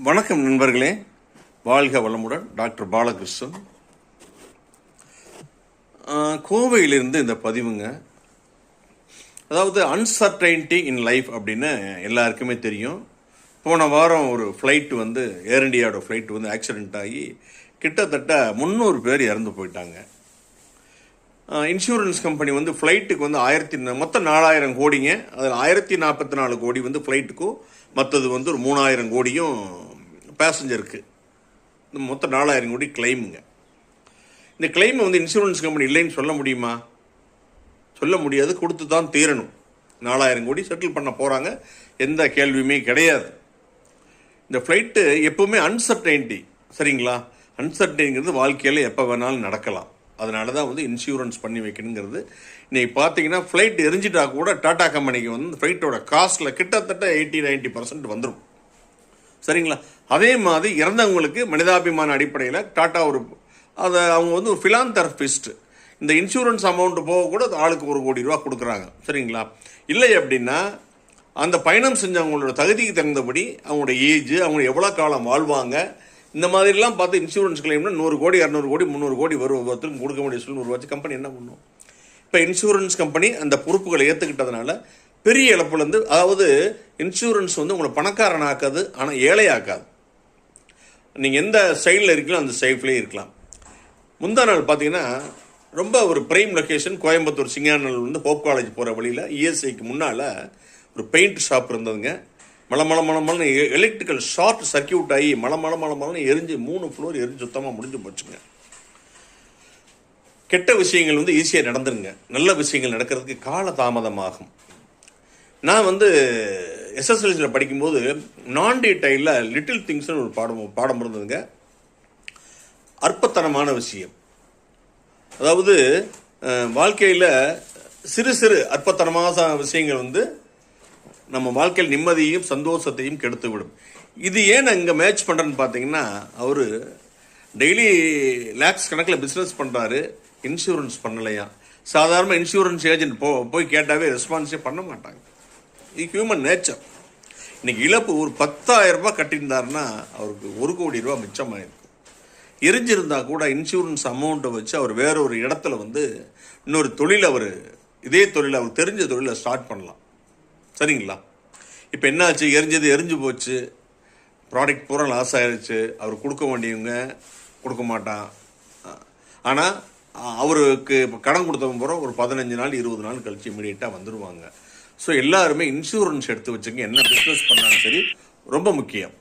வணக்கம் நண்பர்களே, வாழ்க வளமுடன். டாக்டர் பாலகிருஷ்ணன், கோவையிலிருந்து இந்த பதிவுங்க. அதாவது அன்சர்டைனிட்டி இன் லைஃப் அப்படின்னு எல்லாருக்குமே தெரியும். போன வாரம் ஒரு ஃப்ளைட் ஏர் இண்டியாவோட ஃப்ளைட் ஆக்சிடெண்ட் ஆகி கிட்டத்தட்ட 300 பேர் இறந்து போயிட்டாங்க. இன்சூரன்ஸ் கம்பெனி ஃப்ளைட்டுக்கு மொத்தம் 4000 கோடிங்க. அதில் 1044 கோடி ஃப்ளைட்டுக்கும், மற்றது ஒரு 3000 கோடியும் பேசஞ்சருக்கு. மொத்தம் 4000 கோடி கிளைமுங்க. இந்த கிளைம் இன்சூரன்ஸ் கம்பெனி இல்லைன்னு சொல்ல முடியுமா? சொல்ல முடியாது. கொடுத்து தான் தீரணும். 4000 கோடி செட்டில் பண்ண போகிறாங்க, எந்த கேள்வியுமே கிடையாது. இந்த ஃப்ளைட்டு எப்போவுமே அன்சர்டைனிட்டி, சரிங்களா? அன்சர்டைனிங்கிறது வாழ்க்கையில் எப்போ வேணாலும் நடக்கலாம். அதனால தான் இன்சூரன்ஸ் பண்ணி வைக்கணுங்கிறது. இன்றைக்கி பார்த்தீங்கன்னா ஃப்ளைட் எரிஞ்சிட்டா கூட டாடா கம்பெனிக்கு ஃப்ளைட்டோட காஸ்ட்டில் கிட்டத்தட்ட 80-90% வந்துடும், சரிங்களா? அதே மாதிரி இறந்தவங்களுக்கு மனிதாபிமான அடிப்படையில் டாட்டா அதை அவங்க ஒரு ஃபிலாந்தெரபிஸ்ட். இந்த இன்சூரன்ஸ் அமௌண்ட் போக கூட ஆளுக்கு 1 கோடி ரூபா கொடுக்குறாங்க, சரிங்களா? இல்லை அப்படின்னா அந்த பயணம் செஞ்சவங்களோட தகுதிக்கு தகுந்தபடி அவங்களோட ஏஜ், அவங்க எவ்வளோ காலம் வாழ்வாங்க, இந்த மாதிரிலாம் பார்த்து இன்சூரன்ஸ் கிளைம்னா 100 கோடி 200 கோடி 300 கோடி வரும். ஒருத்தருக்கு கொடுக்க முடிய சொல்லி 100 வச்சு கம்பெனி என்ன பண்ணும்? இப்போ இன்சூரன்ஸ் கம்பெனி அந்த பொறுப்புகளை ஏற்றுக்கிட்டதுனால பெரிய இழப்புலேருந்து, அதாவது இன்சூரன்ஸ் உங்களை பணக்காரன் ஆக்காது, ஆனால் ஏழை ஆக்காது. நீங்கள் எந்த ஸ்டைலில் இருக்கீங்களோ அந்த ஸ்டைல்லே இருக்கலாம். முந்தா நாள் பார்த்தீங்கன்னா ரொம்ப ஒரு பிரைம் லொக்கேஷன், கோயம்புத்தூர் சிங்கானல் ஹோப் காலேஜ் போகிற வழியில் இஎஸ்ஐக்கு முன்னால் ஒரு பெயிண்ட் ஷாப் இருந்ததுங்க. மலமளன்னு எலக்ட்ரிக்கல் ஷார்ட் சர்க்கியூட் ஆகி மலமளன்னு எரிஞ்சு 3 ஃப்ளோர் எரிஞ்சு சுத்தமாக முடிஞ்சு போச்சுங்க. கெட்ட விஷயங்கள் ஈஸியாக நடந்துருங்க, நல்ல விஷயங்கள் நடக்கிறதுக்கு கால தாமதமாகும். நான் எஸ்எஸ்எல்சியில் படிக்கும்போது நான் டீடைலில் லிட்டில் திங்ஸ்னு ஒரு பாடம் இருந்ததுங்க. அற்பத்தனமான விஷயம், அதாவது வாழ்க்கையில் சிறு சிறு அற்பத்தனமான விஷயங்கள் நம்ம வாழ்க்கையில் நிம்மதியையும் சந்தோஷத்தையும் கெடுத்து விடும். இது ஏன் நான் இங்கே மேட்ச் பண்ணுறேன்னு பார்த்தீங்கன்னா, அவர் டெய்லி லேக்ஸ் கணக்கில் பிஸ்னஸ் பண்ணுறாரு, இன்சூரன்ஸ் பண்ணலையா. சாதாரண இன்சூரன்ஸ் ஏஜென்ட் போய் கேட்டாவே ரெஸ்பான்ஸே பண்ண மாட்டாங்க. இது ஹியூமன் நேச்சர். இன்னைக்கு இழப்பு ஒரு 10,000 ரூபாய் கட்டியிருந்தாருன்னா அவருக்கு 1 கோடி ரூபா மிச்சமாயிருக்கும். எரிஞ்சிருந்தா கூட இன்சூரன்ஸ் அமௌண்ட்டை வச்சு அவர் வேற ஒரு இடத்துல இன்னொரு தொழில், இதே தொழில், அவர் தெரிஞ்ச தொழிலை ஸ்டார்ட் பண்ணலாம், சரிங்களா? இப்போ என்னாச்சு? எரிஞ்சு போச்சு, ப்ராடக்ட் பூரா லாஸ் ஆயிடுச்சு. அவர் கொடுக்க வேண்டியவங்க கொடுக்க மாட்டான். ஆனால் அவருக்கு இப்போ கடன் கொடுத்தவங்க பூரா ஒரு 15 நாள் 20 நாள் கழிச்சு இமீடியட்டாக வந்துடுவாங்க. ஸோ எல்லாருமே இன்சூரன்ஸ் எடுத்து வச்சுங்க. என்ன பிஸ்னஸ் பண்ணாலும் சரி, ரொம்ப முக்கியம்.